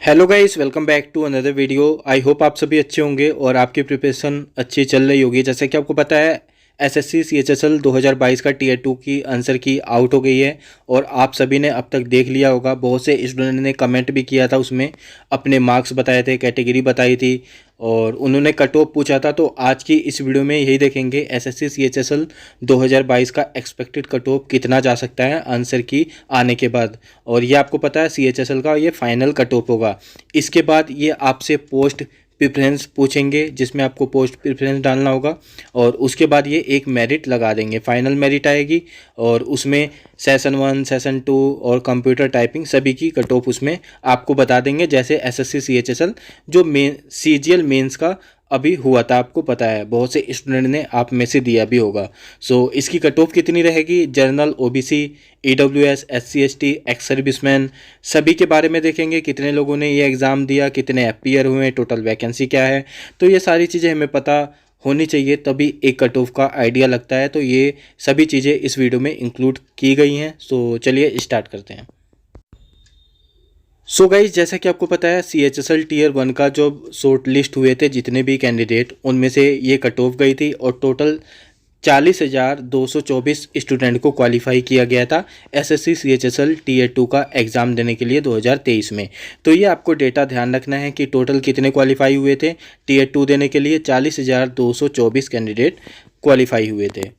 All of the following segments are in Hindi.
Hello guys, welcome back to another video. I hope आप सभी अच्छे होंगे और आपकी प्रिपरेशन अच्छी चल रही होगी। जैसे कि आपको पता है एसएससी सीएचएसएल 2022 का टीयर 2 की आंसर की आउट हो गई है और आप सभी ने अब तक देख लिया होगा। बहुत से स्टूडेंट ने कमेंट भी किया था, उसमें अपने मार्क्स बताए थे, कैटेगरी बताई थी और उन्होंने कट ऑफ पूछा था। तो आज की इस वीडियो में यही देखेंगे एसएससी सीएचएसएल 2022 का एक्सपेक्टेड कट ऑफ कितना जा सकता है आंसर की आने के बाद। और ये आपको पता है सीएचएसएल का ये फाइनल कट ऑफ होगा। इसके बाद ये आपसे पोस्ट प्रेफरेंस पूछेंगे, जिसमें आपको पोस्ट प्रेफरेंस डालना होगा और उसके बाद ये एक मेरिट लगा देंगे, फाइनल मेरिट आएगी और उसमें सेशन 1, सेशन 2 और कंप्यूटर टाइपिंग सभी की कट ऑफ उसमें आपको बता देंगे। जैसे एसएससी सीएचएसएल जो मेन सीजीएल मेंस का अभी हुआ था, आपको पता है बहुत से स्टूडेंट ने आप में से दिया भी होगा। सो इसकी कट ऑफ कितनी रहेगी, general, OBC, EWS, SC ST, ex serviceman सभी के बारे में देखेंगे। कितने लोगों ने ये एग्ज़ाम दिया, कितने अपीयर हुए, टोटल वैकेंसी क्या है। तो ये सारी चीज़ें हमें पता होनी चाहिए, तभी एक कट ऑफ का आइडिया लगता है। तो ये सभी चीज़ें इस वीडियो में इंक्लूड की गई हैं। सो चलिए स्टार्ट करते हैं। सो गाइज, जैसा कि आपको पता है सीएचएसएल टीयर 1 का जो शॉर्ट लिस्ट हुए थे जितने भी कैंडिडेट, उनमें से ये कट ऑफ गई थी और टोटल 40,224 स्टूडेंट को क्वालिफाई किया गया था एसएससी सीएचएसएल टीयर 2 का एग्ज़ाम देने के लिए 2023 में। तो ये आपको डेटा ध्यान रखना है कि टोटल कितने क्वालिफाई हुए थे टीयर 2 देने के लिए। 40,224 कैंडिडेट क्वालिफाई हुए थे।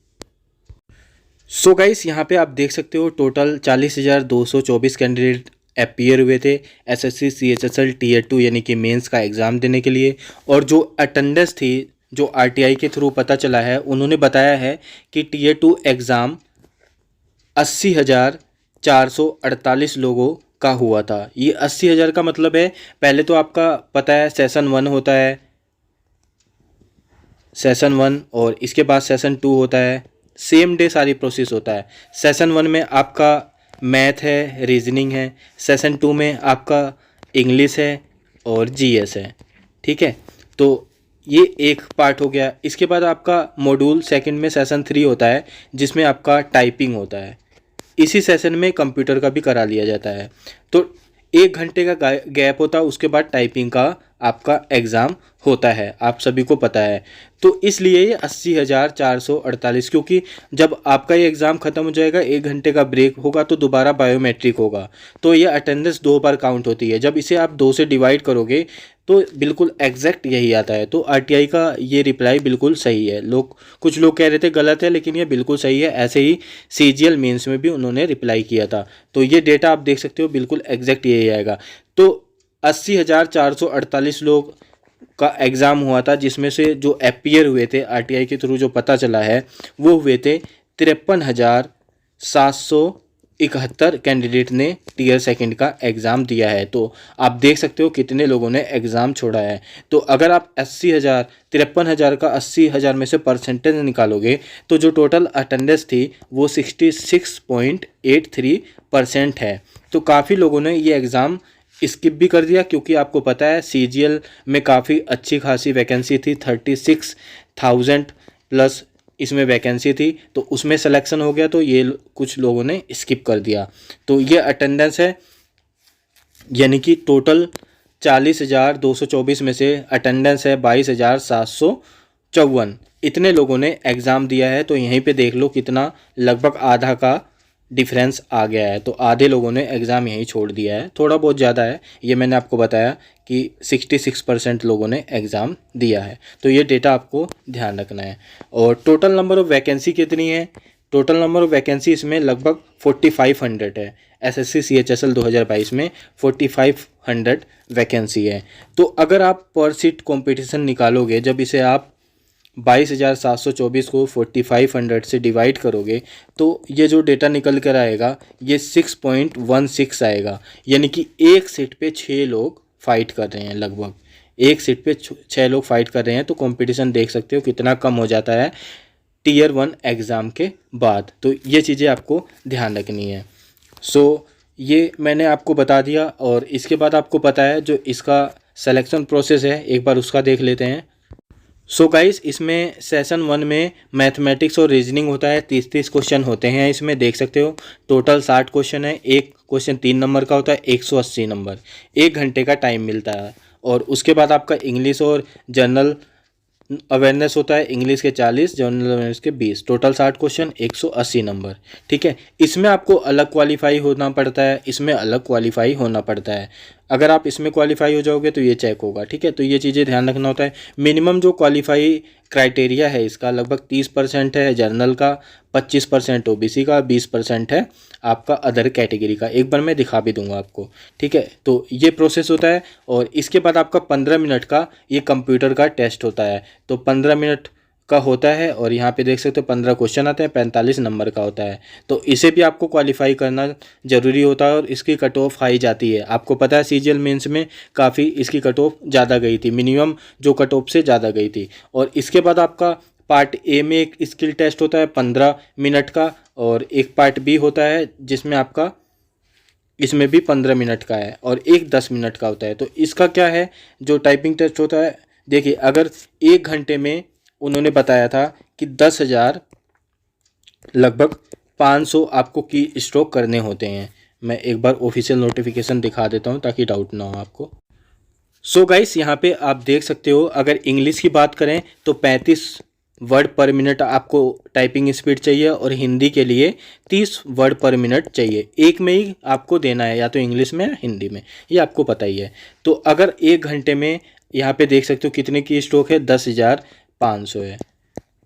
सो गाइस, यहाँ पे आप देख सकते हो टोटल 40,224 कैंडिडेट अपीयर हुए थे एसएससी सीएचएसएल टीयर 2 यानी कि मेंस का एग्ज़ाम देने के लिए। और जो अटेंडेंस थी, जो आरटीआई के थ्रू पता चला है, उन्होंने बताया है कि टीयर 2 एग्ज़ाम 80,448 लोगों का हुआ था। ये 80,000 का मतलब है, पहले तो आपका पता है सेशन 1 होता है, सेशन 1 और इसके बाद सेशन 2 होता है। सेम डे सारी प्रोसेस होता है। सेशन 1 में आपका मैथ है, रीजनिंग है। सेशन 2 में आपका इंग्लिश है और जीएस है। ठीक है, तो ये एक पार्ट हो गया। इसके बाद आपका मॉड्यूल सेकंड में सेशन 3 होता है, जिसमें आपका टाइपिंग होता है। इसी सेशन में कंप्यूटर का भी करा लिया जाता है। तो 1 घंटे का गैप होता है, उसके बाद टाइपिंग का आपका एग्ज़ाम होता है, आप सभी को पता है। तो इसलिए ये 80,448, क्योंकि जब आपका ये एग्ज़ाम ख़त्म हो जाएगा, 1 घंटे का ब्रेक होगा तो दोबारा बायोमेट्रिक होगा। तो ये अटेंडेंस 2 बार काउंट होती है। जब इसे आप 2 से डिवाइड करोगे तो बिल्कुल एग्जैक्ट यही आता है। तो आरटीआई का ये रिप्लाई बिल्कुल सही है। कुछ लोग कह रहे थे गलत है, लेकिन ये बिल्कुल सही है। ऐसे ही सीजीएल मेंस में भी उन्होंने रिप्लाई किया था। तो ये डेटा आप देख सकते हो, बिल्कुल एग्जैक्ट यही आएगा। तो 80,448 लोग का एग्ज़ाम हुआ था, जिसमें से जो अपीयर हुए थे आरटीआई के थ्रू, जो पता चला है, वो हुए थे 53,771 कैंडिडेट ने टीयर सेकंड का एग्ज़ाम दिया है। तो आप देख सकते हो कितने लोगों ने एग्ज़ाम छोड़ा है। तो अगर आप 53,000 का 80,000 में से परसेंटेज निकालोगे तो जो टोटल अटेंडेंस थी वो 66.83% है। तो काफ़ी लोगों ने ये एग्ज़ाम स्किप भी कर दिया, क्योंकि आपको पता है सीजीएल में काफ़ी अच्छी खासी वैकेंसी थी। 36,000 प्लस इसमें वैकेंसी थी, तो उसमें सिलेक्शन हो गया। तो ये कुछ लोगों ने स्किप कर दिया। तो ये अटेंडेंस है, यानी कि टोटल 40,224 में से अटेंडेंस है 22,754। इतने लोगों ने एग्ज़ाम दिया है। तो यहीं पे देख लो कितना, लगभग आधा का डिफरेंस आ गया है। तो आधे लोगों ने एग्ज़ाम यहीं छोड़ दिया है। थोड़ा बहुत ज़्यादा है, ये मैंने आपको बताया कि 66% लोगों ने एग्ज़ाम दिया है। तो ये डेटा आपको ध्यान रखना है। और टोटल नंबर ऑफ़ वैकेंसी कितनी है, टोटल नंबर ऑफ़ वैकेंसी इसमें लगभग 4500 है। एसएससी सीएचएसएल 2022 में 4500 वैकेंसी है। तो अगर आप पर सीट कंपटीशन निकालोगे, जब इसे आप 22,724 को 4500 से डिवाइड करोगे, तो ये जो डेटा निकल कर आएगा ये 6.16 आएगा। यानी कि एक सीट पे 6 लोग फाइट कर रहे हैं, लगभग एक सीट पे 6 लोग फाइट कर रहे हैं। तो कंपटीशन देख सकते हो कितना कम हो जाता है टीयर 1 एग्ज़ाम के बाद। तो ये चीज़ें आपको ध्यान रखनी है। सो ये मैंने आपको बता दिया। और इसके बाद आपको पता है जो इसका सिलेक्शन प्रोसेस है, एक बार उसका देख लेते हैं। सो गाइस, इसमें सेशन 1 में मैथमेटिक्स और रीजनिंग होता है। 30-30 क्वेश्चन होते हैं, इसमें देख सकते हो टोटल 60 क्वेश्चन है। एक क्वेश्चन 3 नंबर का होता है, 180 नंबर। 1 घंटे का टाइम मिलता है। और उसके बाद आपका इंग्लिश और जनरल अवेयरनेस होता है। इंग्लिश के 40, जनरल अवेयरनेस के 20, टोटल 60 क्वेश्चन, 180 नंबर। ठीक है, इसमें आपको अलग क्वालिफाई होना पड़ता है, इसमें अलग क्वालिफाई होना पड़ता है। अगर आप इसमें क्वालिफाई हो जाओगे तो ये चेक होगा। ठीक है, तो ये चीज़ें ध्यान रखना होता है। मिनिमम जो क्वालिफाई क्राइटेरिया है इसका लगभग 30% है जनरल का, 25% ओबीसी का, 20% है आपका अदर कैटेगरी का। एक बार मैं दिखा भी दूंगा आपको। ठीक है, तो ये प्रोसेस होता है। और इसके बाद आपका 15 मिनट का ये कंप्यूटर का टेस्ट होता है। तो 15 मिनट का होता है और यहाँ पे देख सकते हो 15 क्वेश्चन आते हैं, 45 नंबर का होता है। तो इसे भी आपको क्वालिफाई करना ज़रूरी होता है और इसकी कट ऑफ हाई जाती है। आपको पता है सीजीएल मेंस में काफ़ी इसकी कट ऑफ ज़्यादा गई थी, मिनिमम जो कट ऑफ से ज़्यादा गई थी। और इसके बाद आपका पार्ट ए में एक स्किल टेस्ट होता है 15 मिनट का, और एक पार्ट बी होता है जिसमें आपका इसमें भी 15 मिनट का है, और एक 10 मिनट का होता है। तो इसका क्या है, जो टाइपिंग टेस्ट होता है, देखिए अगर 1 घंटे में उन्होंने बताया था कि 10,000 लगभग 500 आपको की स्ट्रोक करने होते हैं। मैं एक बार ऑफिशियल नोटिफिकेशन दिखा देता हूं ताकि डाउट ना हो आपको। सो गाइस, यहाँ पे आप देख सकते हो अगर इंग्लिश की बात करें तो 35 वर्ड पर मिनट आपको टाइपिंग स्पीड चाहिए, और हिंदी के लिए 30 वर्ड पर मिनट चाहिए। एक में ही आपको देना है, या तो इंग्लिश में या हिंदी में, ये आपको पता ही है। तो अगर 1 घंटे में यहाँ पे देख सकते हो कितने की स्ट्रोक है, 10,500 है।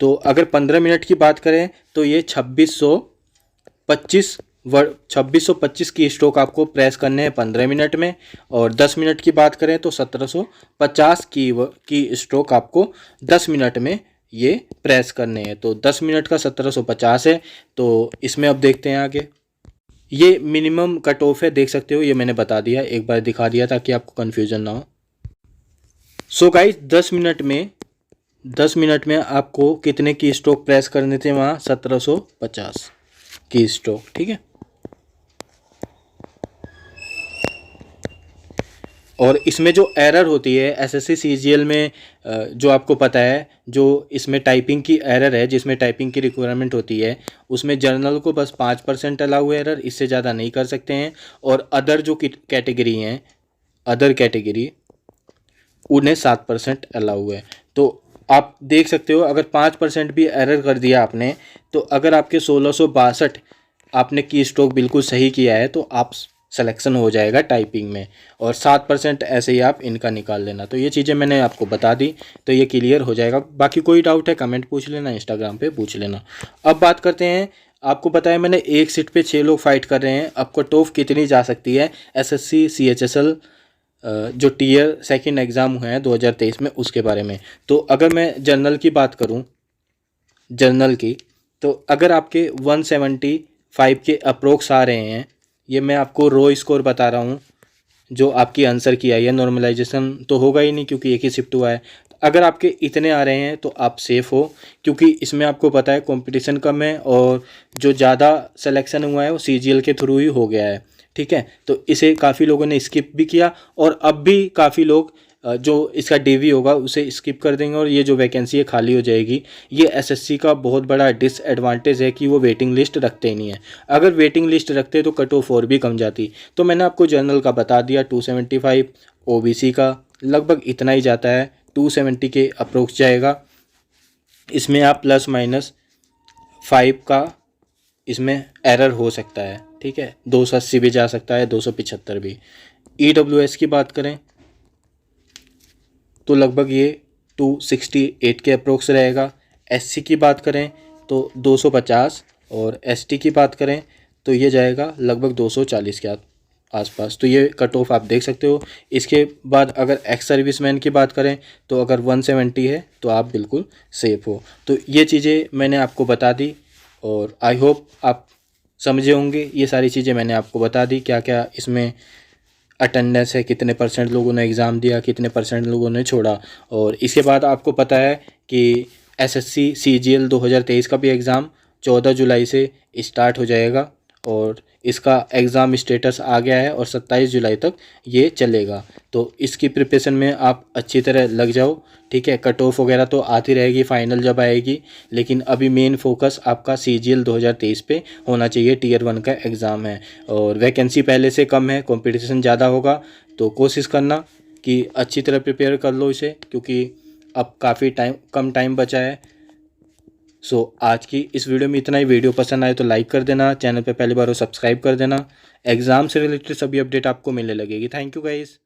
तो अगर 15 मिनट की बात करें तो ये 2625 की स्ट्रोक आपको प्रेस करने हैं 15 मिनट में। और 10 मिनट की बात करें तो 1750 की स्ट्रोक आपको 10 मिनट में ये प्रेस करने हैं। तो 10 मिनट का 1750 है। तो इसमें अब देखते हैं आगे। ये मिनिमम कट ऑफ है, देख सकते हो, ये मैंने बता दिया, एक बार दिखा दिया ताकि आपको कन्फ्यूजन ना हो। सो गाइस, 10 मिनट में आपको कितने की स्ट्रोक प्रेस करने थे वहाँ, 1750 की स्ट्रोक। ठीक है, और इसमें जो एरर होती है एसएससी सीजीएल में, जो आपको पता है, जो इसमें टाइपिंग की एरर है, जिसमें टाइपिंग की रिक्वायरमेंट होती है, उसमें जर्नल को बस 5% अलाउ है एरर, इससे ज़्यादा नहीं कर सकते हैं। और अदर जो कैटेगरी हैं, अदर कैटेगरी, उन्हें 7% अलाउ है। तो आप देख सकते हो अगर 5% भी एरर कर दिया आपने, तो अगर आपके 1662 आपने की स्ट्रोक बिल्कुल सही किया है तो आप सिलेक्शन हो जाएगा टाइपिंग में, और 7% ऐसे ही आप इनका निकाल लेना। तो ये चीज़ें मैंने आपको बता दी, तो ये क्लियर हो जाएगा। बाकी कोई डाउट है कमेंट पूछ लेना, इंस्टाग्राम पे पूछ लेना। अब बात करते हैं, आपको पता है मैंने एक सीट पे 6 लोग फाइट कर रहे हैं। अब कट ऑफ कितनी जा सकती है एसएससी सीएचएसएल जो टीयर सेकंड एग्ज़ाम हुए हैं 2023 में, उसके बारे में। तो अगर मैं जनरल की बात करूं, जनरल की, तो अगर आपके 175 के अप्रोक्स आ रहे हैं, ये मैं आपको रो स्कोर बता रहा हूँ जो आपकी आंसर की आई है। नॉर्मलाइजेशन तो होगा ही नहीं क्योंकि एक ही शिफ्ट हुआ है। अगर आपके इतने आ रहे हैं तो आप सेफ़ हो, क्योंकि इसमें आपको पता है कंपटीशन कम है, और जो ज़्यादा सिलेक्शन हुआ है वो सीजीएल के थ्रू ही हो गया है। ठीक है, तो इसे काफ़ी लोगों ने स्किप भी किया, और अब भी काफ़ी लोग जो इसका डीवी होगा उसे स्किप कर देंगे, और ये जो वैकेंसी है खाली हो जाएगी। ये एसएससी का बहुत बड़ा डिसएडवांटेज है कि वो वेटिंग लिस्ट रखते ही नहीं है। अगर वेटिंग लिस्ट रखते तो कट ऑफ और भी कम जाती। तो मैंने आपको जनरल का बता दिया 275, ओबीसी का लगभग इतना ही जाता है, 270 के अप्रोक्स जाएगा। इसमें आप ±5 का इसमें एरर हो सकता है। ठीक है, 280 भी जा सकता है, 275 भी। ईडब्ल्यूएस की बात करें तो लगभग ये 268 के अप्रोक्स रहेगा। एससी की बात करें तो 250, और एसटी की बात करें तो ये जाएगा लगभग 240 के आसपास। तो ये कट ऑफ आप देख सकते हो। इसके बाद अगर एक्स सर्विसमैन की बात करें तो अगर 170 है तो आप बिल्कुल सेफ़ हो। तो ये चीज़ें मैंने आपको बता दी, और आई होप आप समझे होंगे। ये सारी चीज़ें मैंने आपको बता दी, क्या क्या इसमें अटेंडेंस है, कितने परसेंट लोगों ने एग्ज़ाम दिया, कितने परसेंट लोगों ने छोड़ा। और इसके बाद आपको पता है कि एसएससी सीजीएल 2023 का भी एग्ज़ाम 14 जुलाई से स्टार्ट हो जाएगा, और इसका एग्ज़ाम स्टेटस आ गया है और 27 जुलाई तक ये चलेगा। तो इसकी प्रिपरेशन में आप अच्छी तरह लग जाओ, ठीक है। कट ऑफ वगैरह तो आती रहेगी फाइनल जब आएगी, लेकिन अभी मेन फोकस आपका CGL 2023 पे होना चाहिए। टीयर 1 का एग्ज़ाम है और वैकेंसी पहले से कम है, कंपटीशन ज़्यादा होगा, तो कोशिश करना कि अच्छी तरह प्रिपेयर कर लो इसे, क्योंकि अब काफ़ी कम टाइम बचा है। आज की इस वीडियो में इतना ही। वीडियो पसंद आए तो लाइक कर देना, चैनल पे पहली बार हो सब्सक्राइब कर देना। एग्ज़ाम से रिलेटेड सभी अपडेट आपको मिलने लगेगी। Thank you guys.